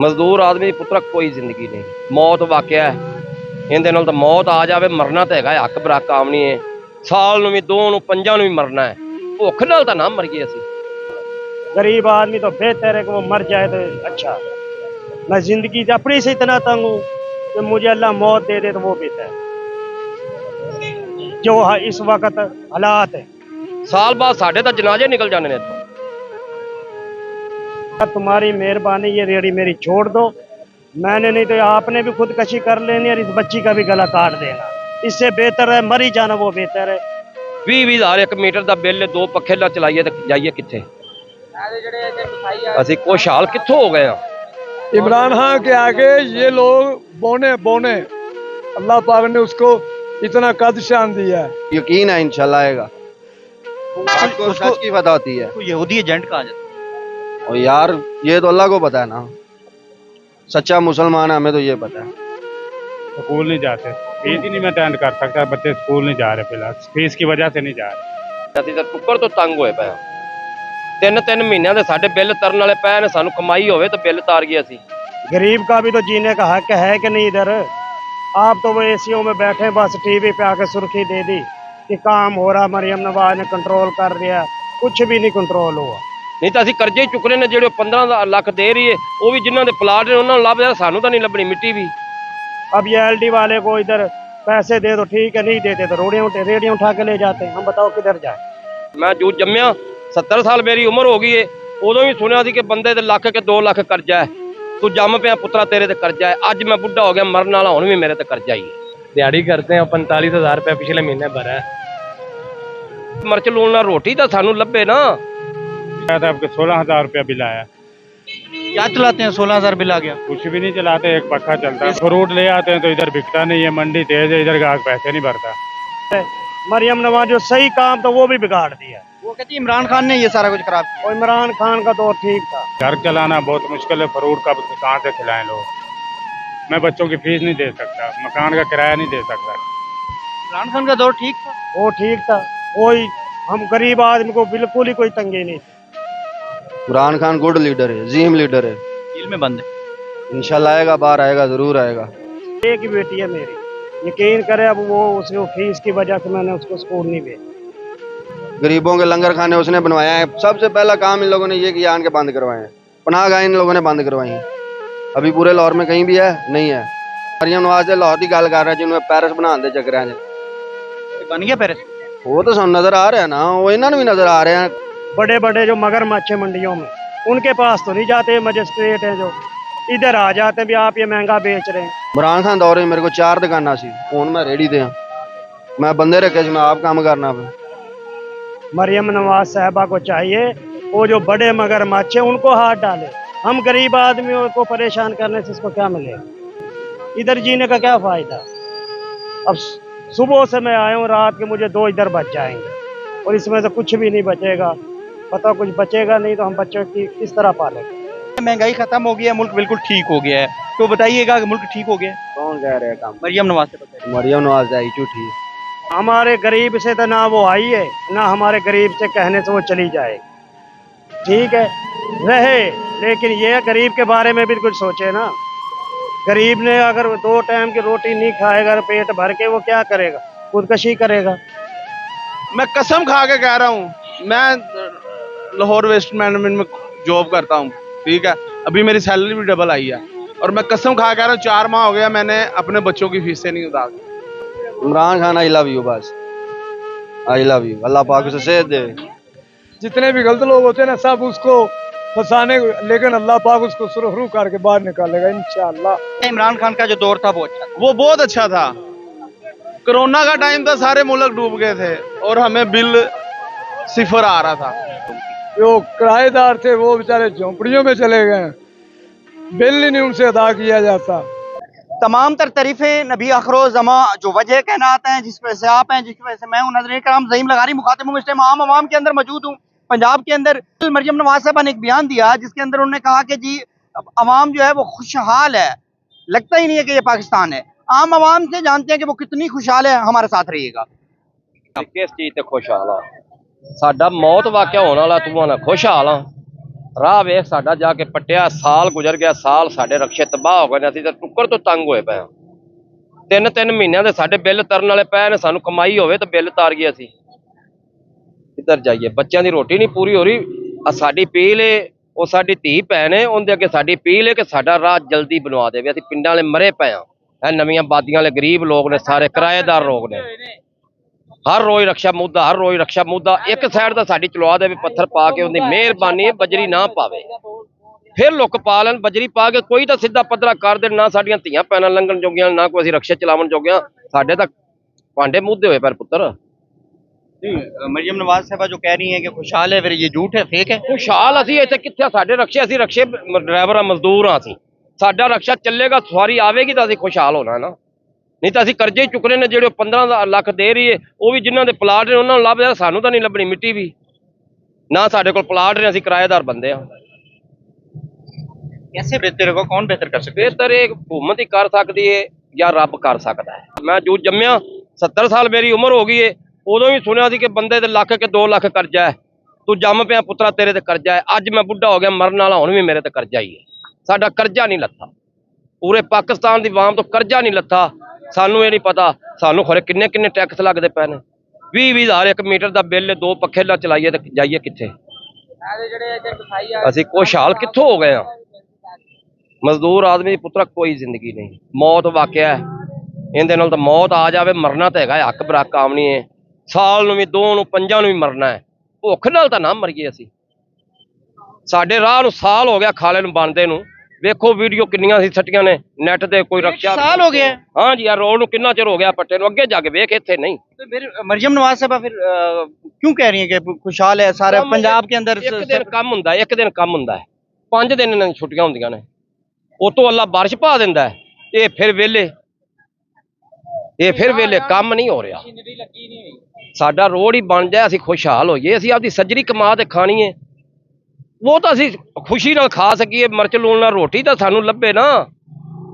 मजदूर आदमी पुत्र कोई जिंदगी नहीं, मौत वाकया है। ਇਹਦੇ ਨਾਲ ਤਾਂ मौत आ जाए, मरना तो है हक बरा काम नहीं है। साल ਨੂੰ भी दो ਨੂੰ ਪੰਜਾਂ ਨੂੰ भी मरना है, भुख नाल ਤਾਂ ना मरीए असीं। गरीब आदमी तो बेहतर है कि वो मर जाए तो अच्छा। मैं जिंदगी से अपनी से इतना तंग हूँ कि मुझे अल्लाह मौत दे दे तो वो बेहतर है। जो इस वक्त हालात है, साल बाद साढ़े तो जनाजे निकल जाने ने इत्थों। तुम्हारी मेहरबानी, ये रेडी मेरी छोड़ दो। मैंने नहीं तो आपने भी खुदकशी कर लेनी और इस बच्ची का भी गला काट देना। इससे बेहतर है मर ही जाना, वो बेहतर है। 20,000 एक मीटर का बिल, दो पखे ला चलाइए तो जाइए कित्थे? असीं खुशहाल कित्थों हो गए हैं? इमरान खान के आगे ये लोग बोने बोने, अल्लाह पाक ने उसको इतना कद शान दिया है। यकीन है इंशाल्लाह आएगा। आपको सच की पता होती है, यहूदी एजेंट कहा जाता और यार ये तो अल्लाह को पता है ना। सच्चा मुसलमान है, हमें तो ये पता है। स्कूल नहीं जाते, फीस ही नहीं मैं अटेंड कर सकता। बच्चे स्कूल नहीं जा रहे, फिलहाल फीस की वजह से नहीं जा रहे। ਅਸੀਂ ਤਾਂ ਟੁੱਕਰ ਤੋਂ ਤੰਗ ਹੋਏ ਪਏ ਹਾਂ। ਤਿੰਨ ਮਹੀਨਿਆਂ ਦੇ ਸਾਡੇ ਬਿੱਲ ਤਰਨ ਵਾਲੇ ਪਏ ਨੇ, ਸਾਨੂੰ ਕਮਾਈ ਹੋਵੇ ਤਾਂ ਬਿੱਲ ਤਾਰ ਗਏ ਅਸੀਂ। गरीब का भी तो जीने का हक है कि नहीं इधर? आप तो वो एसीओ में बैठे, बस टीवी पे आके सुर्खी दे दी कि काम हो रहा, मरियम नवाज ने कंट्रोल कर दिया। कुछ भी नहीं कंट्रोल हुआ। ਨਹੀਂ ਤਾਂ ਅਸੀਂ ਕਰਜ਼ੇ ਹੀ ਚੁੱਕਣੇ ਨੇ, ਜਿਹੜੇ 15 ਲੱਖ ਦੇ ਰਹੀ ਏ ਉਹ ਵੀ ਜਿਨ੍ਹਾਂ ਦੇ ਪਲਾਟ ਨੇ ਉਹਨਾਂ ਨੂੰ ਲੱਭ ਰਿਹਾ, ਸਾਨੂੰ ਤਾਂ ਨਹੀਂ ਲੱਭਣੀ ਮਿੱਟੀ ਵੀ। अब ये एलडी वाले को इधर पैसे दे दो ठीक है, नहीं देते तो रेडियो उठा के ले जाते हैं। हम बताओ किधर जाए? ਮੈਂ ਜੋ ਜੰਮਿਆ 70 ਸਾਲ ਮੇਰੀ ਉਮਰ ਹੋ ਗਈ ਏ, ਉਦੋਂ ਵੀ ਸੁਣਿਆ ਸੀ ਕਿ ਬੰਦੇ ਤੇ ਲੱਖ ਕੇ 2 ਲੱਖ ਕਰਜ਼ਾ ਹੈ। ਤੂੰ ਜੰਮ ਪਿਆ ਪੁੱਤਰਾ, ਤੇਰੇ ਤੇ ਕਰਜ਼ਾ ਹੈ। ਅੱਜ मैं बुढ़ा हो गया, मरने वाला, ਹੁਣ ਵੀ ਮੇਰੇ ਤੇ ਕਰਜ਼ਾ ਹੀ है। दिहाड़ी करते हैं, 45,000 रुपया पिछले महीने भरा है। ਮਿਰਚ ਲੂਣ ਨਾਲ ਰੋਟੀ ਤਾਂ ਸਾਨੂੰ ਲੱਭੇ ਨਾ। आपके 16,000 रुपया बिल आया। क्या चलाते हैं? 16,000 बिल आ गया। कुछ भी नहीं चलाते, एक पक्का चलता है। फ्रूट ले आते हैं तो इधर बिकता नहीं है, मंडी तेज है, इधर ग्राहक पैसे नहीं भरता। मरियम नवाज जो सही काम था वो भी बिगाड़ दिया। वो कहती है इमरान खान ने ये सारा कुछ खराब किया। और इमरान खान का दौर ठीक था। घर चलाना बहुत मुश्किल है, फ्रूट का कहाँ से खिलाएं लोग। मैं बच्चों की फीस नहीं दे सकता, मकान का किराया नहीं दे सकता। इमरान खान का दौर ठीक था। वो ठीक था, कोई हम गरीब आदमी को बिल्कुल ही कोई तंगी नहीं थी। इमरान खान गुड लीडर है, जीम लीडर है। जेल में बंद है। इंशाल्लाह आएगा, बाहर आएगा, जरूर आएगा। एक ही बेटी है मेरी, यकीन करे। अब वो उसको फीस की वजह से मैंने उसको स्कूल नहीं भेजा। गरीबों के लंगर खाने उसने बनवाया है। सबसे पहला काम इन लोगों ने ये किया, आन के बंद करवाए हैं। पनाह गाह इन लोगों ने बंद करवाई हैं। अभी पूरे लाहौर में कहीं भी है नहीं है। मरियम नवाज से लाहौर की गल कर रहा है, जिन्होंने पैरिस बनाने के चक्कर हैं। बन गया पेरिस। वो तो सब नजर आ रहा है ना, वो इन्होंने भी नजर आ रहे हैं। बड़े बड़े जो मगरमच्छ मंडियों में, उनके पास तो नहीं जाते। मजिस्ट्रेट हैं जो इधर आ जाते हैं भी आप ये महंगा बेच रहे हैं। इमरान खान दौरे मेरे को 4 दुकाना सी, हुण मैं रेडी ते हां। मैं बंदे रखे सी, मैं आप काम करना पे। मरियम नवाज साहबा को चाहिए वो जो बड़े मगरमच्छ हैं उनको हाथ डाले। हम गरीब आदमियों को परेशान करने से इसको क्या मिलेगा? इधर जीने का क्या फायदा? अब सुबह से मैं आया हूँ, रात के मुझे 2 इधर बच जाएंगे और इसमें से कुछ भी नहीं बचेगा। पता कुछ बचेगा नहीं तो हम बच्चों की किस तरह पालेंगे? महंगाई खत्म हो गई है, मुल्क बिल्कुल ठीक हो गया है। तो बताइएगा कि मुल्क ठीक हो गया है? कौन कह रहे हैं काम? मरियम नवाज से बताइए। मरियम नवाज आई झूठी। हमारे गरीब से तो ना वो आई है, ना हमारे गरीब से कहने से वो चली जाए। ठीक है रहे, लेकिन ये गरीब के बारे में भी कुछ सोचे ना। गरीब ने अगर 2 टाइम की रोटी नहीं खाएगा पेट भर के, वो क्या करेगा? खुदकशी करेगा। मैं कसम खा के कह रहा हूँ, मैं लाहौर वेस्ट मैनेजमेंट में जॉब करता हूँ, ठीक है। अभी मेरी सैलरी भी डबल आई है और मैं कसम खा कह रहा हूँ 4 माह हो गया मैंने अपने बच्चों की फीसें नहीं उतारी। Imran Khan I love you, बस आई लव यू। अल्लाह पाक उसे सेहत दे। जितने भी गलत लोग होते हैं ना, सब उसको फंसाने, लेकिन अल्लाह पाक उसको सुरखरू करके बाहर निकालेगा इंशाअल्लाह। इमरान खान का जो दौर था वो अच्छा था। वो बहुत अच्छा था। कोरोना का टाइम था, सारे मुल्क डूब गए थे और हमें बिल 0 आ रहा था। जो किराएदार थे वो बेचारे झोंपड़ियों में चले गए, बिल ही नहीं उनसे अदा किया जाता। तमाम तर तारीफें नबी आखिर-ओ-ज़मा जो वजह कहनाते हैं, जिस वजह से आप हैं, जिसकी वजह से मैं हूँ। नाज़रीन कराम, ज़हीम लगारी मुखातिब हूँ, इस टाइम आम आवाम के अंदर मौजूद हूँ। पंजाब के अंदर मरियम नवाज साहबा ने एक बयान दिया जिसके अंदर उन्होंने कहा कि जी अवाम जो है वो खुशहाल है, लगता ही नहीं है कि ये पाकिस्तान है। आम आवाम से जानते हैं कि वो कितनी खुशहाल है। हमारे साथ रहिएगा। किस चीज ते खुशहाल आ? साडा मौत वाकया होने वाला, तू आना खुशहाल आ? ਰਾਹ ਵੇਖ ਸਾਡਾ ਜਾ ਕੇ ਪੱਟਿਆ, ਸਾਲ ਗੁਜ਼ਰ ਗਿਆ, ਸਾਲ ਸਾਡੇ ਰਕਸ਼ੇ ਤਬਾਹ ਹੋ ਗਏ ਨੇ, ਅਸੀਂ ਤਾਂ ਟੁੱਕਰ ਤੋਂ ਤੰਗ ਹੋਏ ਪਏ ਹਾਂ। 3-3 ਮਹੀਨਿਆਂ ਦੇ ਸਾਡੇ ਬਿੱਲ ਤਰਨ ਵਾਲੇ ਪਏ ਨੇ, ਸਾਨੂੰ ਕਮਾਈ ਹੋਵੇ ਤਾਂ ਬਿੱਲ ਤਾਰ ਗਏ ਅਸੀਂ ਕਿੱਧਰ ਜਾਈਏ। ਬੱਚਿਆਂ ਦੀ ਰੋਟੀ ਨਹੀਂ ਪੂਰੀ ਹੋ ਰਹੀ। ਆ ਸਾਡੀ ਅਪੀਲ ਏ, ਉਹ ਸਾਡੀ ਧੀ ਭੈਣ ਏ, ਉਹਦੇ ਅੱਗੇ ਸਾਡੀ ਅਪੀਲ ਏ ਕਿ ਸਾਡਾ ਰਾਹ ਜਲਦੀ ਬਣਵਾ ਦੇਵੇ। ਅਸੀਂ ਪਿੰਡਾਂ ਵਾਲੇ ਮਰੇ ਪਏ ਹਾਂ, ਇਹ ਨਵੀਆਂ ਬਾਦੀਆਂ ਵਾਲੇ ਗਰੀਬ ਲੋਕ ਨੇ, ਸਾਰੇ ਕਿਰਾਏਦਾਰ ਲੋਕ ਨੇ। ਹਰ ਰੋਜ਼ ਰਕਸ਼ਾ ਮੁੱਦਾ, ਹਰ ਰੋਜ਼ ਰਕਸ਼ਾ ਮੁੱਦਾ। ਇੱਕ ਸਾਈਡ ਦਾ ਸਾਡੀ ਚਲਵਾ ਦੇਵੇ ਪੱਥਰ ਪਾ ਕੇ, ਉਹਦੀ ਮਿਹਰਬਾਨੀ ਹੈ, ਬਜਰੀ ਨਾ ਪਾਵੇ। ਫਿਰ ਲੋਕ ਪਾ ਲੈਣ ਬਜਰੀ ਪਾ ਕੇ, ਕੋਈ ਤਾਂ ਸਿੱਧਾ ਪੱਧਰਾ ਕਰ ਦੇਣ। ਨਾ ਸਾਡੀਆਂ ਧੀਆਂ ਭੈਣਾਂ ਲੰਘਣ ਜੋਗੀਆਂ, ਨਾ ਕੋਈ ਅਸੀਂ ਰਕਸ਼ੇ ਚਲਾਵਣ ਜੋਗਿਆਂ। ਸਾਡੇ ਤਾਂ ਭਾਂਡੇ ਮੁੱਦੇ ਹੋਏ ਪਰ ਪੁੱਤਰ। मरियम नवाज साहबा जो कह रही हैं कि खुशहाल है, फिर ये झूठ है, फेक है? ਖੁਸ਼ਹਾਲ ਅਸੀਂ ਇੱਥੇ ਕਿੱਥੇ? ਸਾਡੇ ਰਕਸ਼ੇ, ਅਸੀਂ ਰਕਸ਼ੇ ਡਰਾਈਵਰ ਆ, ਮਜ਼ਦੂਰ ਆ ਅਸੀਂ। ਸਾਡਾ ਰਕਸ਼ਾ ਚੱਲੇਗਾ, ਸਵਾਰੀ ਆਵੇਗੀ ਤਾਂ ਅਸੀਂ ਖੁਸ਼ਹਾਲ ਹੋਣਾ ਨਾ। ਨਹੀਂ ਤਾਂ ਅਸੀਂ ਕਰਜ਼ੇ ਹੀ ਚੁੱਕਣੇ ਨੇ, ਜਿਹੜੇ 15 ਲੱਖ ਦੇ ਰਹੀ ਏ, ਉਹ ਵੀ ਜਿਨ੍ਹਾਂ ਦੇ ਪਲਾਟ ਨੇ ਉਹਨਾਂ ਨੂੰ ਲੱਭਦਾ, ਸਾਨੂੰ ਤਾਂ ਨਹੀਂ ਲੱਭਣੀ ਮਿੱਟੀ ਵੀ। ਨਾ ਸਾਡੇ ਕੋਲ ਪਲਾਟ ਨੇ, ਅਸੀਂ ਕਿਰਾਏਦਾਰ ਬੰਦੇ ਆ। कैसे बेहतर होगा, कौन बेहतर कर सकते हैं? ਬਿਹਤਰ ਇਹ ਹਕੂਮਤ ਹੀ ਕਰ ਸਕਦੀ ਏ ਜਾਂ ਰੱਬ ਕਰ ਸਕਦਾ ਹੈ। ਮੈਂ ਜੋ ਜੰਮਿਆ 70 ਸਾਲ ਮੇਰੀ ਉਮਰ ਹੋ ਗਈ ਏ, ਉਦੋਂ ਵੀ ਸੁਣਿਆ ਸੀ ਕਿ ਬੰਦੇ ਤੇ ਲੱਖ ਕੇ 2 ਲੱਖ ਕਰਜ਼ਾ ਹੈ। ਤੂੰ ਜੰਮ ਪਿਆ ਪੁੱਤਰਾ, ਤੇਰੇ ਤੇ ਕਰਜ਼ਾ ਹੈ। ਅੱਜ ਮੈਂ ਬੁੱਢਾ ਹੋ ਗਿਆ, ਮਰਨ ਵਾਲਾ, ਹੁਣ ਵੀ ਮੇਰੇ ਤੇ ਕਰਜ਼ਾ ਹੀ ਹੈ। ਸਾਡਾ ਕਰਜ਼ਾ ਨਹੀਂ ਲੱਥਾ, ਪੂਰੇ ਪਾਕਿਸਤਾਨ ਦੀ ਆਵਾਮ ਤੋਂ ਕਰਜ਼ਾ ਨਹੀਂ ਲੱਥਾ। ਸਾਨੂੰ ਇਹ ਨਹੀਂ ਪਤਾ ਸਾਨੂੰ ਖਰੇ ਕਿੰਨੇ ਕਿੰਨੇ ਟੈਕਸ ਲੱਗਦੇ ਪਏ ਨੇ। 20-20 ਹਜ਼ਾਰ 1 ਮੀਟਰ ਦਾ ਬਿੱਲ, 2 ਪੱਖੇ ਲਾ ਚਲਾਈਏ ਤੇ ਜਾਈਏ ਕਿੱਥੇ? ਅਸੀਂ ਖੁਸ਼ਹਾਲ ਕਿੱਥੋਂ ਹੋ ਗਏ ਆ? ਮਜ਼ਦੂਰ ਆਦਮੀ ਦੀ ਪੁੱਤਰਾ ਕੋਈ ਜ਼ਿੰਦਗੀ ਨਹੀਂ। ਮੌਤ ਵਾਕਿਆ ਹੈ, ਇਹਦੇ ਨਾਲ ਤਾਂ ਮੌਤ ਆ ਜਾਵੇ। ਮਰਨਾ ਤਾਂ ਹੈਗਾ, ਹੱਕ ਬਰਾਕ ਕਾਮ ਨਹੀਂ ਹੈ। ਸਾਲ ਨੂੰ ਵੀ, 2 ਨੂੰ, 5 ਨੂੰ ਵੀ ਮਰਨਾ ਹੈ। ਭੁੱਖ ਨਾਲ ਤਾਂ ਨਾ ਮਰੀਏ ਅਸੀਂ। ਸਾਡੇ ਰਾਹ ਨੂੰ ਸਾਲ ਹੋ ਗਿਆ ਖਾਲੇ ਨੂੰ ਬਣਦੇ ਨੂੰ। ਵੇਖੋ ਵੀਡੀਓ ਕਿੰਨੀਆਂ ਸੀ ਸੱਟੀਆਂ ਨੇ ਨੈਟ ਤੇ। ਕੋਈ ਰਕਸ਼ਾ साल हो गया है। ਹਾਂ ਜੀ, ਯਾਰ ਰੋਡ ਨੂੰ ਕਿੰਨਾ ਚਿਰ ਹੋ ਗਿਆ ਪੱਟੇ ਨੂੰ। ਅੱਗੇ ਜਾ ਕੇ ਵੇਖ, ਇੱਥੇ ਨਹੀਂ। तो फिर मरियम नवाज साहबा फिर क्यों कह रही हैं कि खुशहाल है सारे पंजाब के अंदर? ਇੱਕ ਦਿਨ ਕੰਮ ਹੁੰਦਾ, ਇੱਕ ਦਿਨ ਕੰਮ ਹੁੰਦਾ ਹੈ। 5 ਦਿਨ ਇਹਨਾਂ ਦੀਆਂ ਛੁੱਟੀਆਂ ਹੁੰਦੀਆਂ ਨੇ, ਉਤੋਂ ਅੱਲਾ ਬਾਰਿਸ਼ ਪਾ ਦਿੰਦਾ ਹੈ। ਇਹ ਫਿਰ ਵੇਲੇ, ਇਹ ਫਿਰ ਵੇਲੇ, ਕੰਮ ਨਹੀਂ ਹੋ ਰਿਹਾ। ਸਾਡਾ ਰੋਡ ਹੀ ਬਣ ਜਾਏ, ਅਸੀਂ ਖੁਸ਼ਹਾਲ ਹੋਈਏ। ਅਸੀਂ ਆਪਦੀ ਸੱਜਰੀ ਕਮਾ ਤੇ ਖਾਣੀ ਹੈ, ਉਹ ਤਾਂ ਅਸੀਂ ਖੁਸ਼ੀ ਨਾਲ ਖਾ ਸਕੀਏ। ਮਿਰਚ ਲੂਣ ਨਾਲ ਰੋਟੀ ਤਾਂ ਸਾਨੂੰ ਲੱਭੇ ਨਾ।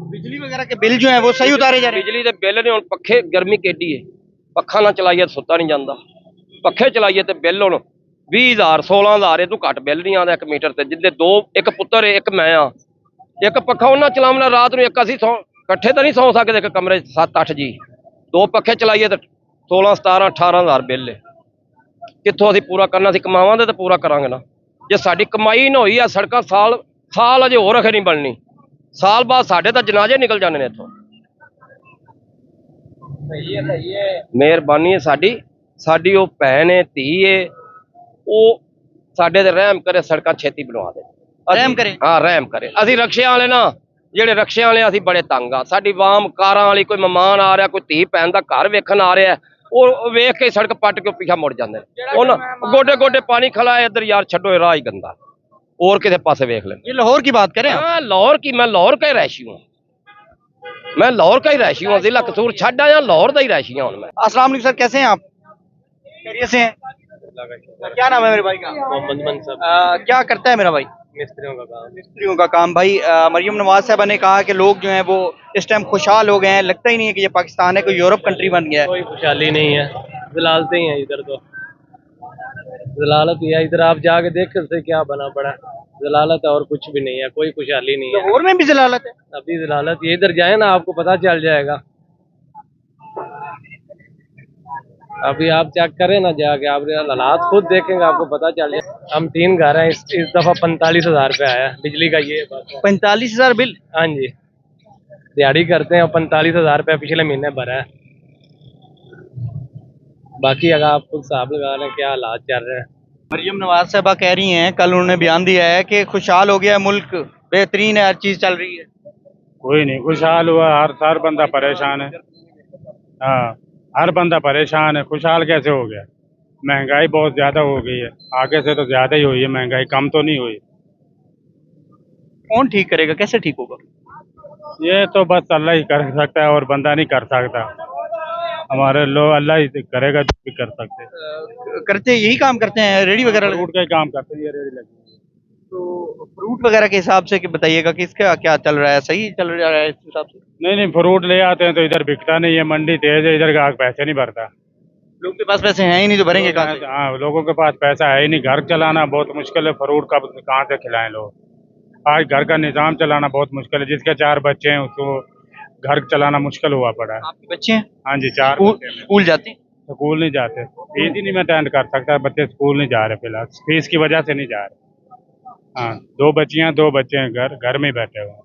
बिजली वगैरह के बिल जो है वो सही उतारे जा रहे हैं। ਬਿਜਲੀ ਦੇ ਬਿੱਲ ਨੇ ਹੁਣ, ਪੱਖੇ, ਗਰਮੀ ਕਿੱਡੀ ਏ, ਪੱਖਾ ਨਾ ਚਲਾਈਏ ਤਾਂ ਸੁੱਤਾ ਨਹੀਂ ਜਾਂਦਾ। ਪੱਖੇ ਚਲਾਈਏ ਤੇ ਬਿੱਲ ਹੁਣ 20,000 16,000 ਇਹ ਤੋਂ ਘੱਟ ਬਿੱਲ ਨਹੀਂ ਆਉਂਦਾ 1 ਮੀਟਰ ਤੇ। ਜਿੱਦੇ 2, ਇੱਕ ਪੁੱਤਰ ਏ, ਇੱਕ ਮੈਂ ਆ। ਇੱਕ ਪੱਖਾ ਉਹਨਾਂ ਚਲਾਉਣਾ ਰਾਤ ਨੂੰ, ਇੱਕ ਅਸੀਂ ਇਕੱਠੇ ਤਾਂ ਨਹੀਂ ਸੌਂ ਸਕਦੇ ਇੱਕ ਕਮਰੇ 'ਚ 7-8 ਜੀ। 2 ਪੱਖੇ ਚਲਾਈਏ ਤੇ 16, 17, 18,000 ਬਿੱਲ ਏ। ਕਿੱਥੋਂ ਅਸੀਂ ਪੂਰਾ ਕਰਨਾ? ਅਸੀਂ ਕਮਾਵਾਂਗੇ ਤਾਂ ਪੂਰਾ ਕਰਾਂਗੇ ਨਾ। ਜੇ ਸਾਡੀ ਕਮਾਈ ਨਾ ਹੋਈ ਆ, ਸੜਕਾਂ ਸਾਲ ਅਜੇ ਹੋਰ ਅਖੇ ਨਹੀਂ ਬਣਨੀ। ਸਾਲ ਬਾਅਦ ਸਾਡੇ ਤਾਂ ਜਨਾਜ਼ੇ ਨਿਕਲ ਜਾਣੇ ਨੇ ਇੱਥੋਂ। ਮਿਹਰਬਾਨੀ ਹੈ ਸਾਡੀ ਉਹ ਭੈਣ ਏ, ਧੀ ਏ, ਉਹ ਸਾਡੇ ਤੇ ਰਹਿਮ ਕਰੇ, ਸੜਕਾਂ ਛੇਤੀ ਬਣਵਾ ਦੇ। रहम करे। ਹਾਂ, ਰਹਿਮ ਕਰੇ। ਅਸੀਂ ਰਕਸ਼ਿਆਂ ਵਾਲੇ ਨਾ, ਜਿਹੜੇ ਰਕਸ਼ਿਆਂ ਵਾਲੇ ਅਸੀਂ ਬੜੇ ਤੰਗ ਆ। ਸਾਡੀ ਵਾਮ ਕਾਰਾਂ ਵਾਲੀ, ਕੋਈ ਮਹਿਮਾਨ ਆ ਰਿਹਾ, ਕੋਈ ਧੀ ਭੈਣ ਦਾ ਘਰ ਵੇਖਣ ਆ ਰਿਹਾ, ਉਹ ਵੇਖ ਕੇ ਸੜਕ ਪੱਟ ਕੇ ਪਿੱਛਾ ਮੁੜ ਜਾਂਦੇ ਨੇ। ਉਹਨਾਂ ਗੋਡੇ ਗੋਡੇ ਪਾਣੀ ਖਲਾਏ, ਇੱਧਰ ਯਾਰ ਛੱਡੋ, ਇਹ ਰਾਹ ਹੀ ਗੰਦਾ, ਹੋਰ ਕਿਸੇ ਪਾਸੇ ਵੇਖ ਲੈ। ये लाहौर की बात करें आप? हाँ, लाहौर की, मैं लाहौर का ही रहशी हूँ। मैं लाहौर का ही रहशी हूँ। जिला कसूर छड़ आया, लाहौर का ही रहशी हूँ मैं। अस्सलाम वालेकुम सर, कैसे हैं आप? खैरियत से हैं? क्या नाम है मेरे भाई का? क्या करता है मेरा भाई? मिस्त्रियों का काम। भाई मरियम नवाज साहबा ने कहा कि लोग जो हैं वो इस टाइम खुशहाल हो गए हैं, लगता ही नहीं है कि ये पाकिस्तान है, कोई यूरोप कंट्री बन गया है। कोई खुशहाली नहीं है, जलालते ही हैं इधर। तो जलालत ही है इधर, आप जाके देख सकते क्या बना पड़ा है। जलालत है और कुछ भी नहीं है, कोई खुशहाली नहीं है। लाहौर में भी जलालत है? अभी जलालत, ये इधर जाए ना आपको पता चल जाएगा। अभी आप चेक करें ना जाके, आप हालात खुद देखेंगे, आपको पता चल जाएगा। हम 3 घर हैं, इस दफा 45,000 रुपये आया बिजली का। ये 45,000 बिल? हाँ जी, दिहाड़ी करते हैं, 45,000 रुपये पिछले महीने भरा है। बाकी अगर आप खुद हिसाब लगा रहे हैं क्या हालात चल रहे हैं। मरियम नवाज साहबा कह रही हैं, कल उन्होंने बयान दिया है कि खुशहाल हो गया मुल्क, बेहतरीन है, हर चीज चल रही है। कोई नहीं खुशहाल हुआ, हर बंदा परेशान है। हाँ, हर बंदा परेशान है। खुशहाल कैसे हो गया? महंगाई बहुत ज्यादा हो गई है, आगे से तो ज्यादा ही हुई है महंगाई, कम तो नहीं हुई। कौन ठीक करेगा, कैसे ठीक होगा? ये तो बस अल्लाह ही कर सकता है और बंदा नहीं कर सकता। हमारे लोग अल्लाह ही करेगा जो भी कर सकते हैं। करते यही काम करते हैं, रेडी वगैरह फ्रूट का ही काम करते हैं, ये रेडी लगी हुई है। तो फ्रूट वगैरह के हिसाब से कि बताइएगा कि इसका क्या चल रहा है, सही चल रहा है इस हिसाब से? नहीं फ्रूट ले आते हैं तो इधर बिकता नहीं है, मंडी तेज है, इधर ग्राहक पैसे नहीं भरता। लोग के पास पैसे हैं ही नहीं तो भरेंगे कहाँ से? हाँ, लोगों के पास पैसा है ही नहीं, घर चलाना बहुत मुश्किल है, फ्रूट का कहाँ से खिलाएं लोग। आज घर का निजाम चलाना बहुत मुश्किल है, जिसके 4 बच्चे हैं उसको घर चलाना मुश्किल हुआ पड़ा है। आपके बच्चे हैं? हाँ जी, 4 स्कूल बच्चे हैं। स्कूल जाते हैं? स्कूल नहीं जाते, फीस ही नहीं मैं अटेंड कर सकता, बच्चे स्कूल नहीं जा रहे फिलहाल, फीस की वजह से नहीं जा रहे। हाँ, 2 बच्चियां 2 बच्चे हैं, घर में ही बैठे हुए हैं,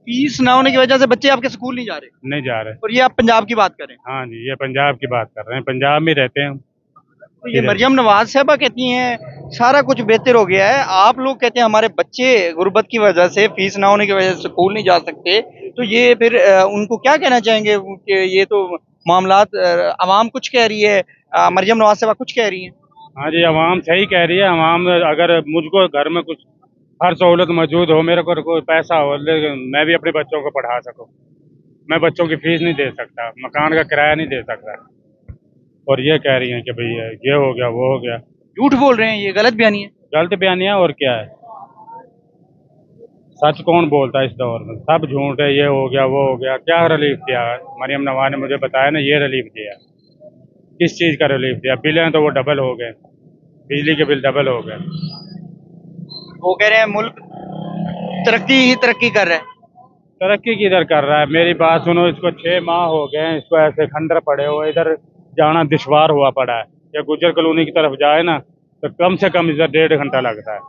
फीस ना होने की वजह से बच्चे आपके स्कूल नहीं जा रहे, नहीं जा रहे। और ये आप पंजाब की बात करें। हाँ जी, ये पंजाब की बात कर रहे हैं, पंजाब में रहते हैं हम। तो ये मरियम नवाज साहबा कहती हैं सारा कुछ बेहतर हो गया है, आप लोग कहते हैं हमारे बच्चे गुर्बत की वजह से, फीस ना होने की वजह से स्कूल नहीं जा सकते, तो ये फिर उनको क्या कहना चाहेंगे कि ये तो मामलात अवाम कुछ कह रही है, मरियम नवाज साहबा कुछ कह रही हैं? हाँ जी, आवाम सही कह रही है। आवाम अगर मुझको घर में कुछ हर सहूलत मौजूद हो, मेरे को कोई पैसा हो, लेकिन मैं भी अपने बच्चों को पढ़ा सकूं, मैं बच्चों की फीस नहीं दे सकता, मकान का किराया नहीं दे सकता, और ये कह रही हैं कि भैया ये हो गया वो हो गया। झूठ बोल रहे हैं, ये गलत बयानी है। गलत बयानियां और क्या है, सच कौन बोलता है इस दौर में, सब झूठ है, ये हो गया वो हो गया। क्या रिलीफ दिया मरियम नवाज ने, मुझे बताया ना, ये रिलीफ दिया, किस चीज़ का रिलीफ दिया? बिलें तो वो डबल हो गए, बिजली के बिल डबल हो गए। वो कह रहे हैं मुल्क तरक्की ही तरक्की कर रहा है। तरक्की किधर कर रहा है, मेरी बात सुनो, इसको 6 माह हो गए हैं, इसको ऐसे खंडर पड़े हुए, इधर जाना दुश्वार हुआ पड़ा है। या गुजर कॉलोनी की तरफ जाए ना तो कम से कम इधर 1.5 घंटा लगता है,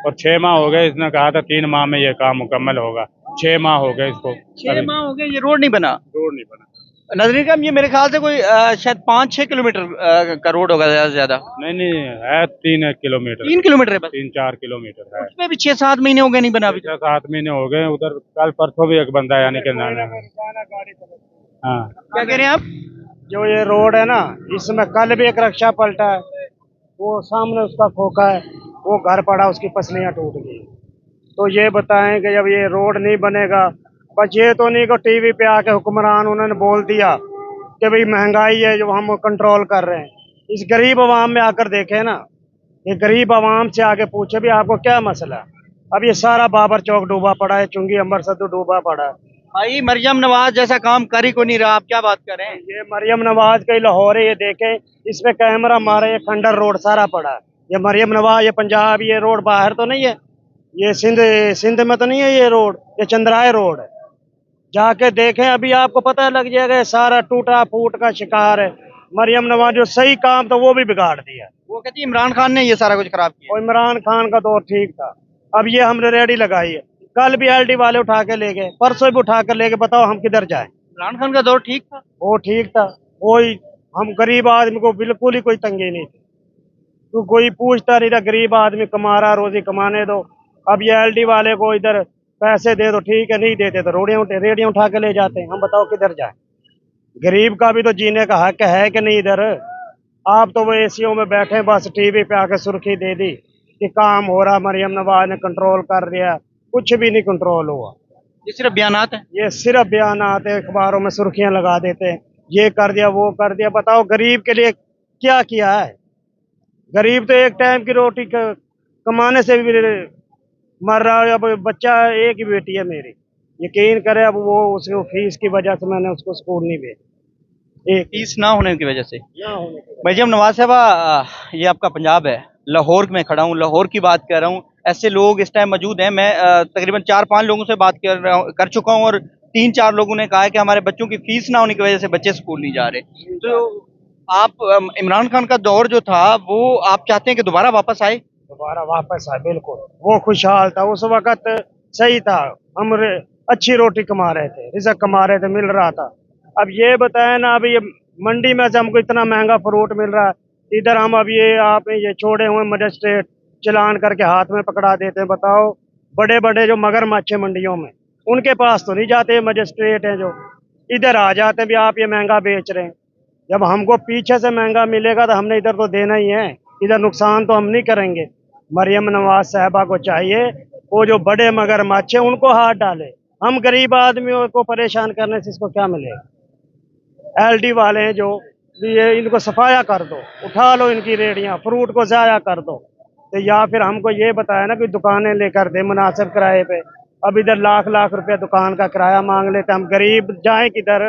और 6 माह हो गए, इसने कहा था 3 माह में ये काम मुकम्मल होगा, 6 माह हो गए इसको, 6 माह हो गए, ये रोड नहीं बना। रोड नहीं बना। नजरीन का ये मेरे ख्याल से कोई शायद 5-6 किलोमीटर का रोड होगा ज्यादा से ज्यादा। नहीं है, 3 किलोमीटर, 3 किलोमीटर है बस, 3-4 किलोमीटर है। उसमें भी 6-7 महीने हो गए नहीं बना अभी तक। 6-7 महीने हो गए, उधर कल परसों भी एक बंदा यानी कि हाँ। क्या कह रहे हैं आप? जो ये रोड है ना, इसमें कल भी एक रक्षा पलटा है, वो सामने उसका खोखा है, वो घर पड़ा, उसकी पसलियां टूट गई। तो ये बताएं कि जब ये रोड नहीं बनेगा, बस ये तो नहीं कि टीवी पे आके हुक्मरान उन्होंने बोल दिया कि भाई महंगाई है जो हम कंट्रोल कर रहे हैं। इस गरीब आवाम में आकर देखें ना, ये गरीब आवाम से आके पूछे भी आपको क्या मसला है। अब ये सारा बाबर चौक डूबा पड़ा है, चुंगी अंबर सद्दू डूबा पड़ा है। भाई मरियम नवाज जैसा काम कर ही को नहीं रहा, आप क्या बात कर रहे हैं? ये मरियम नवाज के लाहौर है, ये देखें, इस पे कैमरा मारे, ये खंडर रोड सारा पड़ा है। ये मरियम नवाज, ये पंजाब, ये रोड बाहर तो नहीं है, ये सिंध में तो नहीं है ये रोड, ये चंद्राय रोड है। जाके देखें, अभी आपको पता लग जाएगा, ये सारा टूटा फूट का शिकार है। मरियम नवाज जो सही काम था वो भी बिगाड़ दिया। वो कहती है इमरान खान ने ये सारा कुछ खराब किया। और इमरान खान का दौर ठीक था, अब ये हमने रेडी लगाई है, कल भी एलडी वाले उठा के ले गए, परसों भी उठा कर ले गए, बताओ हम किधर जाएं? इमरान खान का दौर ठीक था, वो ठीक था, कोई हम गरीब आदमी को बिल्कुल ही कोई तंगी नहीं थी, तो कोई पूछता नहीं था, गरीब आदमी कमा रहा, रोजी कमाने दो। अब ये एलडी वाले को इधर पैसे दे दो, ठीक है, नहीं देते तो रेडियां उठा के ले जाते हैं। हम बताओ किधर जाए? गरीब का भी तो जीने का हक है कि नहीं इधर? आप तो वो एसीओ में बैठे, बस टीवी पे आके सुर्खी दे दी कि काम हो रहा, मरियम नवाज ने कंट्रोल कर दिया, कुछ भी नहीं कंट्रोल हुआ। ये सिर्फ बयानात है। ये सिर्फ बयान आते हैं, अखबारों में सुर्खियां लगा देते हैं, ये कर दिया वो कर दिया। बताओ गरीब के लिए क्या किया है? गरीब तो एक टाइम की रोटी कमाने से भी मर रहा है। अब बच्चा, एक ही बेटी है मेरी, यकीन करे, अब वो उसको फीस की वजह से मैंने उसको स्कूल नहीं भेजा, एक फीस ना होने की वजह से। ना होने की वजह मरियम नवाज साहबा, ये आपका पंजाब है, लाहौर में खड़ा हूँ, लाहौर की बात कर रहा हूँ। ऐसे लोग इस टाइम मौजूद हैं, मैं तकरीबन 4-5 लोगों से बात कर चुका हूँ, और 3-4 लोगों ने कहा है कि हमारे बच्चों की फीस ना होने की वजह से बच्चे स्कूल नहीं जा रहे। तो आप इमरान खान का दौर जो था वो आप चाहते हैं कि दोबारा वापस आए? दोबारा वापस आए, बिल्कुल। वो खुशहाल था, उस वक्त सही था, हम अच्छी रोटी कमा रहे थे, रिज़्क़ कमा रहे थे, मिल रहा था। अब ये बताए ना, अभी ये मंडी में से हमको इतना महंगा फ्रूट मिल रहा है, इधर हम अब ये आप ये छोड़े हुए मजिस्ट्रेट चलान करके हाथ में पकड़ा देते हैं। बताओ, बड़े बड़े जो मगरमच्छ है मंडियों में, उनके पास तो नहीं जाते, मजिस्ट्रेट हैं जो इधर आ जाते हैं भी आप ये महंगा बेच रहे हैं। जब हमको पीछे से महंगा मिलेगा तो हमने इधर तो देना ही है, इधर नुकसान तो हम नहीं करेंगे। मरियम नवाज साहबा को चाहिए वो जो बड़े मगरमच्छ है उनको हाथ डाले, हम गरीब आदमियों को परेशान करने से इसको क्या मिलेगा? एलडी वाले हैं जो, ये इनको सफाया कर दो, उठा लो इनकी रेडियां, फ्रूट को ज़ाया कर दो। तो या फिर हमको ये बताया ना कि दुकानें लेकर दे मुनासिब किराए पे। अब इधर लाख लाख रुपया दुकान का किराया मांग लेते, हम गरीब जाएं किधर?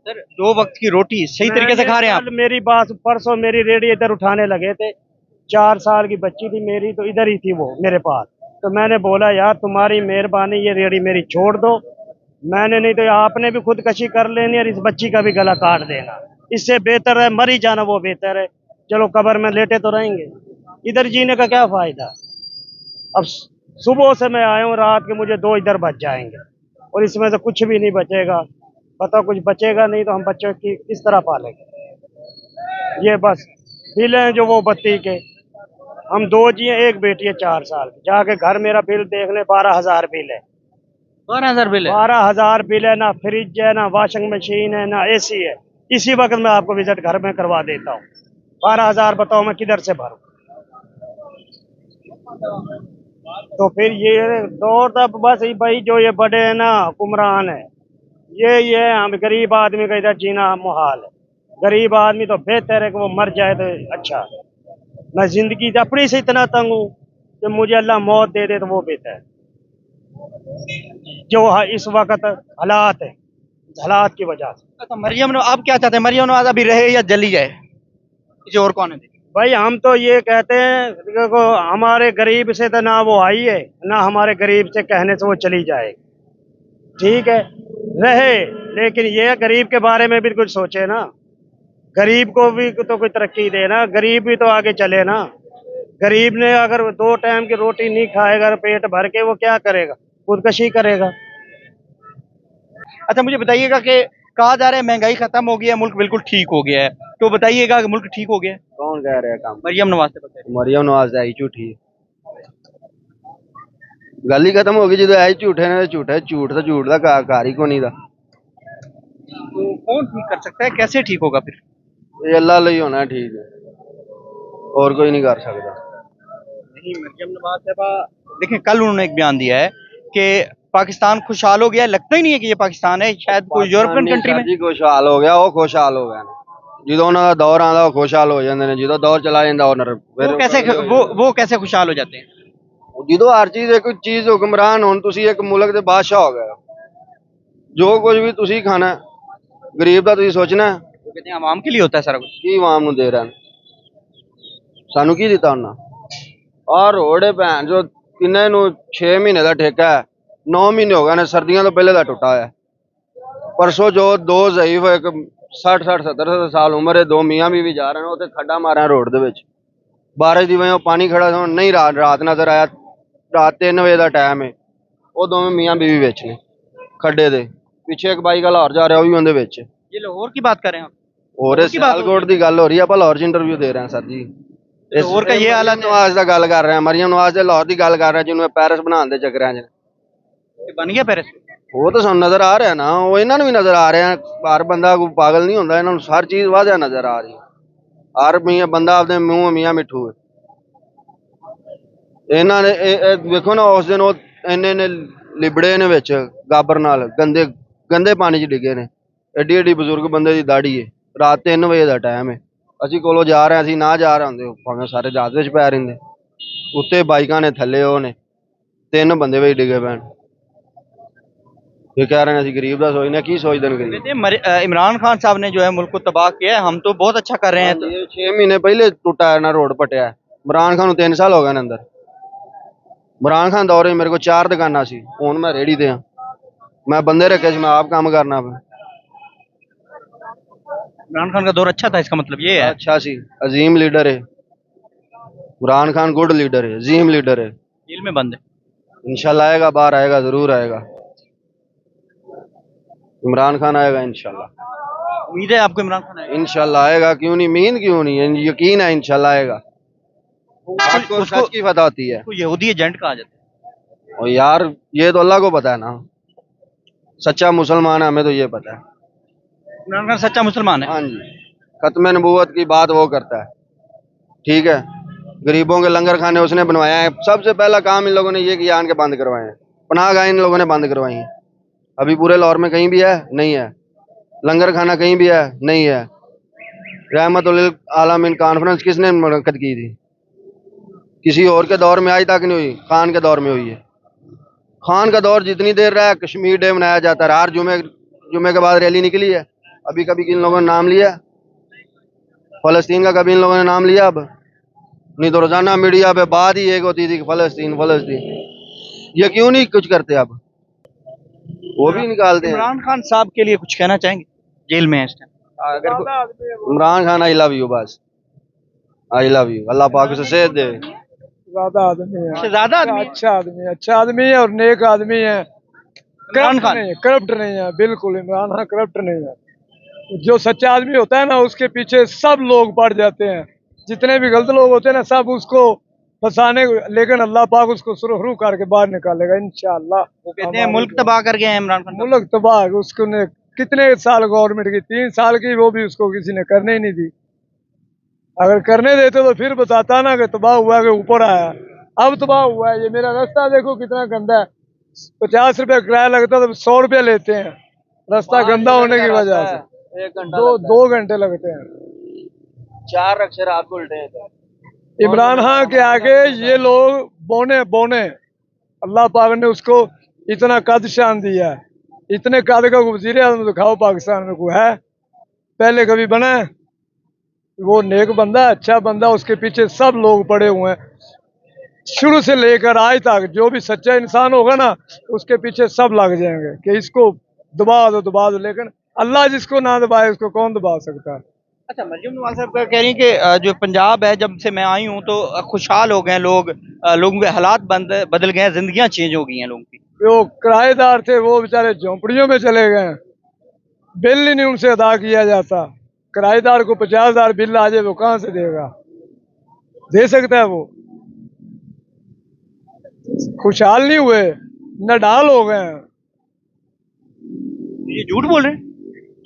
सर 2 वक्त की रोटी सही तरीके से खा रहे हैं आप? कल मेरी बात परसों मेरी रेडी इधर उठाने लगे थे, 4 साल की बच्ची थी मेरी, तो इधर ही थी वो मेरे पास। तो मैंने बोला यार तुम्हारी मेहरबानी, ये रेडी मेरी छोड़ दो, मैंने नहीं तो आपने भी खुदकशी कर लेनी और इस बच्ची का भी गला काट देना। इससे बेहतर है मर ही जाना, वो बेहतर है। चलो कब्र में लेटे तो रहेंगे, इधर जीने का क्या फायदा। अब सुबह से मैं आया हूँ, रात के मुझे 2 इधर बच जाएंगे और इसमें से कुछ भी नहीं बचेगा। पता कुछ बचेगा नहीं तो हम बच्चों की किस तरह पालेंगे। ये बस बिल हैं जो वो बत्ती के, हम 2 जी हैं, 1 बेटी है 4 साल की। जाके घर मेरा बिल देख ले, 12,000 बिल है। 12,000 बिल है? 12,000 बिल है, ना फ्रिज है, ना वॉशिंग मशीन है, ना एसी है। इसी वक्त मैं आपको विजिट घर में करवा देता हूँ। 12,000 बताओ मैं किधर से भरूं। तो फिर ये दौर तब बस भाई जो ये बड़े हैं ना हुक्मरान है, ये हम गरीब आदमी का इधर जीना मुहाल है। गरीब आदमी तो बेहतर है कि वो मर जाए तो अच्छा। मैं जिंदगी अपनी से इतना तंग हूँ कि मुझे अल्लाह मौत दे दे तो वो बेहतर है। जो इस वक्त हालात है, हालात की वजह से। अच्छा मरियम नवाज, आप क्या चाहते हैं, मरियम नवाज अभी रहे या जली जाए? किसी और कौन है? भाई हम तो ये कहते हैं देखो, हमारे गरीब से तो ना वो आई है, ना हमारे गरीब से कहने से वो चली जाए। ठीक है रहे, लेकिन ये गरीब के बारे में भी कुछ सोचे ना। गरीब को भी तो कोई तरक्की दे ना, गरीब भी तो आगे चले ना। गरीब ने अगर 2 टाइम की रोटी नहीं खाएगा पेट भर के, वो क्या करेगा? खुदकशी करेगा। अच्छा मुझे बताइएगा कि कहा जा रहा है महंगाई खत्म हो गई है, मुल्क बिल्कुल ठीक हो गया है, तो बताइएगा कि मुल्क ठीक हो गया है? कौन कह रहे हैं काम? मरियम नवाज से बताइए। मरियम नवाज आई झूठी गल ही खत्म हो गई जो आई झूठे ने झूठे झूठ तो झूठ का घर ही को नहीं था। तो कौन ठीक कर सकता है, कैसे ठीक होगा फिर? ये अल्लाह ਲਈ होना ठीक है, और कोई नहीं कर सकता। नहीं मरियम नवाज साहबा, देखिए कल उन्होंने एक बयान दिया है कि पाकिस्तान खुशहाल हो गया है। लगता ही नहीं है कि ये पाकिस्तान है, शायद कोई यूरोपियन कंट्री में। जी खुशहाल हो गया, वो खुशहाल हो गया जो उन्होंने दौर आंदा वो खुशहाल हो जाते हैं, जो दौर चला जाता वो कैसे खुशहाल हो जाते हैं? जो हर चीज एक चीज हुक्मरान हो, एक मुल्क के बादशाह हो गए, जो कुछ भी तुसी खाना गरीब का तुसी सोचना वो कहते हैं आवाम के लिए होता है सारा कुछ। की आवाम नूं दे रहे हैं, सानू की दिता उन्हें। और रोड भैन जो किन्ने नूं 6 महीने का ठेका है, 9 महीने हो गए ने, सर्दियों तो पहले का टुटा है। परसों जो 2 ज़ईफ एक 60-70 साल उम्र है, 2 मियाँ बीवी जा रहे हैं, उत्थे खड्डा मारा रोड दे विच। बारिश की वजह पानी खड़ा था, नहीं रात नजर आया। रात 3 बजे का टाइम है, वो दोवें मियाँ बीवी विच ने खड्डे दे पिछे एक बाइक लाहौर जा रहा, वो भी उहदे विच। ये लाहौर की बात कर रहे हैं आप? और सियालकोट की गल हो रही है, आप लाहौर च इंटरव्यू दे रहे हैं सर जी। लाहौर का ये हालत नवाज का गल कर रहे हैं, मरियम नवाज से लाहौर की गल कर रहे हैं, जिन्होंने पेरिस बनाने के चक्कर च बन गया पेरिस। वो तो सानू नजर आ रहा है ना, वो इन्होंने भी नजर आ रहे हैं। हर बंदा कोई पागल नहीं होता, इन्होंने हर चीज वाजह नजर आ रही है। हर मियाँ बंदा अपने मुंह मियाँ मिठू है। इन्होंने देखो ना, उस दिन इन्ने लिबड़े ने विच गाबर नाल गंदे गंदे पानी च डिगे ने। एडी एडी बजुर्ग बंदे की दाढ़ी है, रात 3 बजे का टाइम है, असी कोलों जा रहे हैं, असी ना जा रहे होंगे भावें सारे जहाज विच पै रहिंदे। उत्ते बाइकां ने थल्ले वो ने 3 बंदे विच डिगे पैण। ये कह रहे हैं असी गरीब का सोचने, की सोचते हैं गरीब? इमरान खान साहब ने जो है मुल्क को तबाह किया है, हम तो बहुत अच्छा कर रहे हैं। तो 6 महीने पहले टूटा है ना रोड पटिया है। इमरान खान 3 साल हो गए अंदर। इमरान खान दौरे मेरे को 4 दुकाना सी, हुण मैं रेहड़ी ते हां, मैं बंदे रखे सी, मैं आप काम करना पे। इमरान खान का दौर अच्छा था, इसका मतलब ये है? अच्छा सी, अजीम लीडर है इमरान खान, गुड लीडर है, अजीम लीडर है। जेल में बंद है। इंशाल्लाह आएगा, बाहर आएगा, जरूर आएगा। इमरान खान आएगा इंशाल्लाह। उम्मीद है आपको इमरान खान आएगा? इंशाल्लाह आएगा, क्यों नहीं, मीन क्यों नहीं, यकीन है इंशाल्लाह आएगा। आपको सच की पता होती है। यहूदी एजेंट कहा जाता है। और यार ये तो अल्लाह को पता है ना, सच्चा मुसलमान है, हमें तो ये पता है। इमरान खान सच्चा मुसलमान है? हाँ जी, खत्म नबूवत की बात वो करता है। ठीक है, गरीबों के लंगर खाने उसने बनवाया है। सबसे पहला काम इन लोगों ने ये किया, आन के बंद करवाए हैं। पनाह गाहें इन लोगों ने बंद करवाई हैं। अभी पूरे लाहौर में कहीं भी है? नहीं है। लंगर खाना कहीं भी है? नहीं है। रहमतुल आलमीन कॉन्फ्रेंस किसने मुनक्किद की थी? किसी और के दौर में आज तक नहीं हुई, खान के दौर में हुई है। खान का दौर जितनी देर रहा, कश्मीर डे मनाया जाता है, हर जुमे के बाद रैली निकली है, अभी कभी इन लोगों ने नाम लिया फलस्तीन का, कभी इन लोगों ने नाम लिया? अब नहीं तो रोजाना मीडिया पे बात ही एक होती थी कि फलस्तीन फलस्तीन। ये क्यों नहीं कुछ करते? अब वो भी निकालते हैं। इमरान खान साहब के लिए कुछ कहना चाहेंगे? जेल में है इस टाइम। अगर Imran Khan I love you, बस आई लव यू, अल्लाह पाक उसे सेहत दे। ज्यादा आदमी है, ज्यादा आदमी अच्छा आदमी है और नेक आदमी है। इमरान खान करप्ट नहीं है, बिल्कुल इमरान खान करप्ट नहीं है। जो सच्चा आदमी होता है ना, उसके पीछे सब लोग पड़ जाते हैं। जितने भी गलत लोग होते हैं ना, सब उसको फंसाने, लेकिन अल्लाह पाक उसको सुरखरू करके बाहर निकालेगा इंशाअल्लाह। वो कहते हैं मुल्क तबाह कर गए हैं इमरान खान। मुल्क तबाह, उसको ने कितने साल गवर्नमेंट की, 3 साल की, वो भी उसको किसी ने करने ही नहीं दी। अगर करने देते तो फिर बताता ना कि तबाह हुआ के ऊपर आया। अब तबाह हुआ है। ये मेरा रास्ता देखो कितना गंदा है। 50 रुपए किराया लगता तो 100 रुपए लेते हैं, रास्ता गंदा होने की वजह से। 2 घंटे लगते हैं। 4 अक्षर आपको उल्टे इमरान खान के आगे ये लोग बोने बोने। अल्लाह पाक ने उसको इतना कद शान दिया है। इतने कद का वजीर आज़म दिखाओ पाकिस्तान में कोई है? पहले कभी बना है? वो नेक बंदा, अच्छा बंदा, उसके पीछे सब लोग पड़े हुए हैं। शुरू से लेकर आज तक जो भी सच्चा इंसान होगा ना, उसके पीछे सब लग जाएंगे कि इसको दबा दो, लेकिन अल्लाह जिसको ना दबाए उसको कौन दबा सकता है? अच्छा, मरियम नवाज साहब कह रही हैं कि जो पंजाब है, जब से मैं आई हूँ तो खुशहाल हो गए लोग, लोगों के हालात बदल गए हैं, जिंदगियां चेंज हो गई हैं लोगों की। जो किराएदार थे वो बेचारे झोंपड़ियों में चले गए, बिल ही नहीं उनसे अदा किया जाता। किराएदार को 50,000 बिल आ जाए, वो कहाँ से देगा? दे सकता है वो? खुशहाल नहीं हुए, नडाल हो गए हैं। ये झूठ बोल रहे हैं।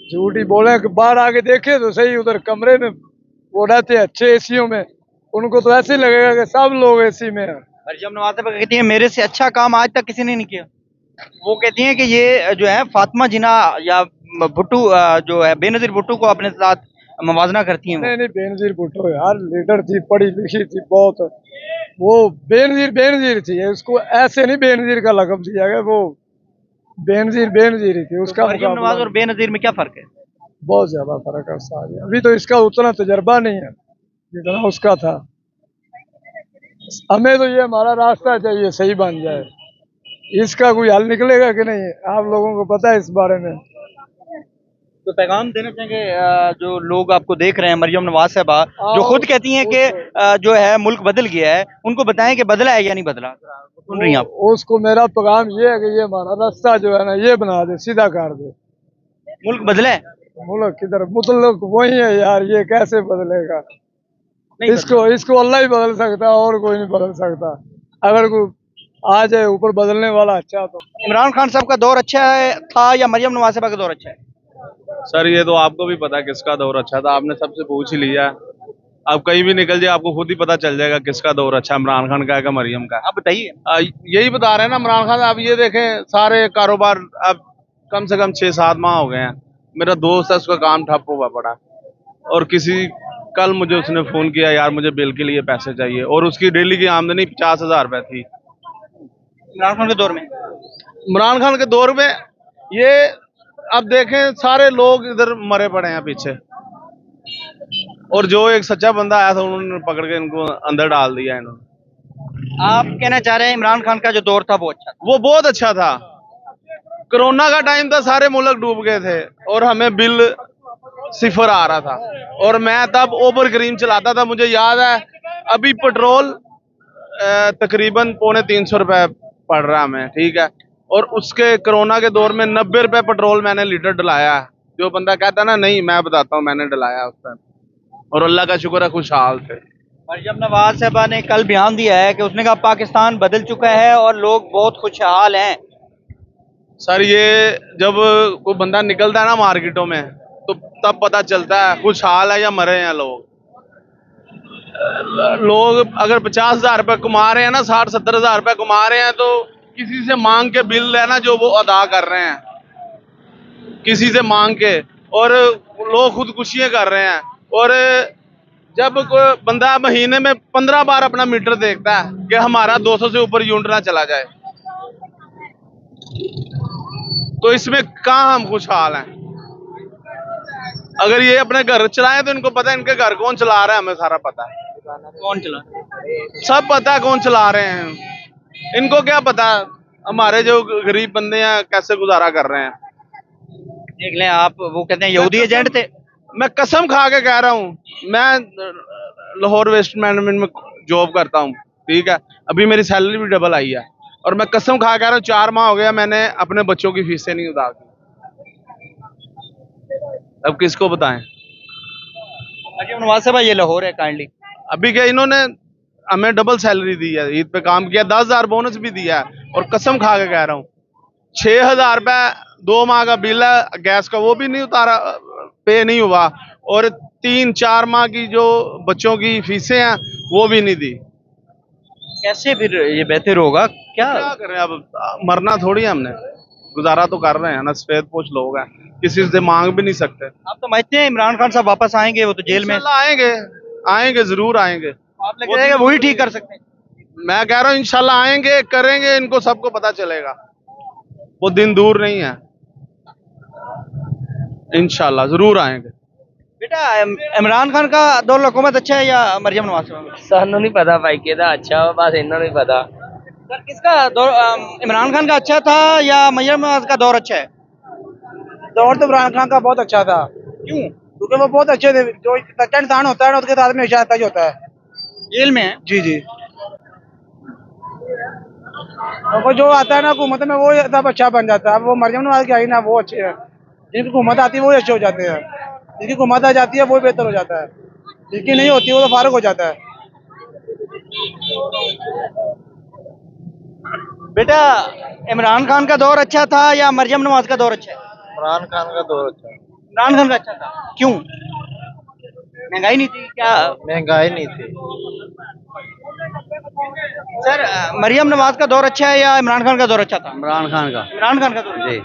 झूठ ही बोले कि बाहर आके देखे तो सही, उधर कमरे में वो रहते हैं अच्छे एसीओ में, उनको तो ऐसे ही लगेगा कि सब लोग एसी में हैं। मरियम नवाज साहब कहती हैं मेरे से अच्छा काम आज तक किसी ने नहीं किया। वो कहती हैं कि ये जो है फातिमा जिन्ना या भुट्टो जो है बेनजीर भुट्टो को अपने साथ मवाजना करती हैं। नहीं, बेनजीर भुट्टो यार लीडर थी, पढ़ी लिखी थी बहुत। वो बेनजीर थी, उसको ऐसे नहीं बेनजीर का लक़ब दिया गया। वो बेनजीर ही थी। उसका मरियम नवाज और बेनजीर में क्या फर्क है? बहुत ज्यादा फर्क है साहब। अभी तो इसका उतना तजर्बा नहीं है जितना उसका था। हमें तो ये हमारा रास्ता चाहिए सही बन जाए। इसका कोई हल निकलेगा कि नहीं, आप लोगों को पता है इस बारे में। तो पैगाम देना चाहेंगे जो लोग आपको देख रहे हैं, मरियम नवाज साहबा जो खुद कहती हैं कि जो है मुल्क बदल गया है, उनको बताएं कि बदला है या नहीं बदला। सुन रही हैं आप? उसको मेरा पैगाम ये है कि ये हमारा रास्ता जो है ना, ये बना दे, सीधा कर दे। मुल्क बदला है? मुल्क किधर, मुल्क वही है यार, ये कैसे बदलेगा? इसको अल्लाह ही बदल सकता है, और कोई नहीं बदल सकता। अगर कोई आ जाए ऊपर बदलने वाला अच्छा तो। इमरान खान साहब का दौर अच्छा है था या मरियम नवाज साहबा का दौर अच्छा है? सर ये तो आपको भी पता है किसका दौर अच्छा था, आपने सबसे पूछ ही लिया। अब कहीं भी निकल जाए आपको खुद ही पता चल जाएगा किसका दौर अच्छा, इमरान खान का है का मरियम का। आप बताइए। यही बता रहे हैं ना इमरान खान। अब ये देखें सारे कारोबार अब कम से कम 6-7 माह हो गए हैं। मेरा दोस्त है, उसका काम ठप हुआ पड़ा, और कल मुझे उसने फोन किया, यार मुझे बिल के लिए पैसे चाहिए, और उसकी डेली की आमदनी 50,000 रुपए थी। इमरान खान के दौर में, इमरान खान के दौर में ये अब देखें सारे लोग इधर मरे पड़े हैं पीछे, और जो एक सच्चा बंदा आया था उन्होंने पकड़ के इनको अंदर डाल दिया इन्होंने। आप कहना चाह रहे हैं इमरान खान का जो दौर था वो अच्छा था? वो बहुत अच्छा था। कोरोना का टाइम था, सारे मुल्क डूब गए थे और हमें बिल 0 आ रहा था, और मैं तब ओवर क्रीम चलाता था। मुझे याद है अभी पेट्रोल तकरीबन 350 रुपए पड़ रहा है हमें, ठीक है, और उसके कोरोना के दौर में 90 रुपए पेट्रोल मैंने लीटर डलाया। जो बंदा कहता ना नहीं, मैं बताता हूँ मैंने डलाया उस टाइम, और अल्लाह का शुक्र है खुशहाल थे। मरियम नवाज साहबा ने कल बयान दिया है कि उसने कहा पाकिस्तान बदल चुका है और लोग बहुत खुशहाल हैं। सर ये जब कोई बंदा निकलता है ना मार्केटों में, तो तब पता चलता है खुशहाल है या मरे हैं लोग। लोग अगर 50,000 रुपए कमा रहे हैं ना, 60-70 हजार रुपए कमा रहे हैं, तो किसी से मांग के बिल है ना जो वो अदा कर रहे हैं, किसी से मांग के, और लोग खुदकुशियां कर रहे हैं। और जब कोई बंदा महीने में 15 बार अपना मीटर देखता है कि हमारा 200 से ऊपर यूनिट ना चला जाए, तो इसमें कहाँ हम खुशहाल हैं? अगर ये अपने घर चलाएं तो इनको पता है इनके घर कौन चला रहा है, हमें सारा पता है, कौन चला? सब पता है कौन चला रहे हैं। इनको क्या पता हमारे जो गरीब बंदे हैं कैसे गुजारा कर रहे हैं। देख लें आप, वो कहते हैं यहूदी एजेंट थे। मैं कसम खा के कह रहा हूँ, मैं लाहौर वेस्ट मैनेजमेंट में जॉब करता हूँ, ठीक है। अभी मेरी सैलरी भी डबल आई है और मैं कसम खा कह रहा हूँ 4 माह हो गया मैंने अपने बच्चों की फीसें नहीं उतार दी। अब किसको बताएं। मरियम नवाज साहब ये लाहौर है काइंडली। अभी क्या इन्होंने हमें डबल सैलरी दी है, ईद पे काम किया, 10,000 बोनस भी दिया है और कसम खा के कह रहा हूँ 6,000 रुपये 2 माह का बिल है गैस का, वो भी नहीं उतारा, पे नहीं हुआ, और 3-4 माह की जो बच्चों की फीसें हैं वो भी नहीं दी। कैसे फिर ये बेहतर होगा क्या? क्या करें अब, मरना थोड़ी है हमने, गुजारा तो कर रहे हैं ना, सफेद पोश लोग हैं, किसी से मांग भी नहीं सकते। आप तो समझते हैं इमरान खान साहब वापस आएंगे? वो तो जेल में। इंशाल्लाह आएंगे, आएंगे जरूर आएंगे। आप लग रहा है कि वही ठीक कर सकते हैं। मैं कह रहा हूँ इंशाल्लाह आएंगे, करेंगे, इनको सबको पता चलेगा, वो दिन दूर नहीं है, इंशाल्लाह जरूर आएंगे। बेटा इमरान खान का दौर हुकूमत अच्छा है या मरियम नवाज साहब? सानू नहीं पता भाई केदा अच्छा हो, बस इन्हों नहीं पता। सर किसका दौर, इमरान खान का अच्छा था या मरियम नवाज का दौर अच्छा है? दौर तो इमरान खान का बहुत अच्छा था। क्यों? क्योंकि वो बहुत अच्छे थे। जो सच्चा इंसान होता है ना उसके साथ में हमेशा ऐसा ही होता है। जेल में है। जी जी। और जो आता है ना हुकूमत में वो सब अच्छा बन जाता है। अब वो मरियम नवाज की आई ना, वो अच्छे हैं। जिनकी हुकूमत आती है वो अच्छे हो जाते हैं, जिनकी हुकूमत आ जाती है वो बेहतर हो जाता है, जिनकी नहीं होती वो तो फारुक हो जाता है। बेटा इमरान खान का दौर अच्छा था या मरियम नवाज का दौर अच्छा है? इमरान खान का दौर अच्छा है। इमरान खान का अच्छा था। क्यों? महंगाई नहीं थी क्या? महंगाई नहीं थी। सर मरियम नवाज का दौर अच्छा है या इमरान खान का दौर अच्छा था? इमरान खान का। इमरान खान का दौर जी।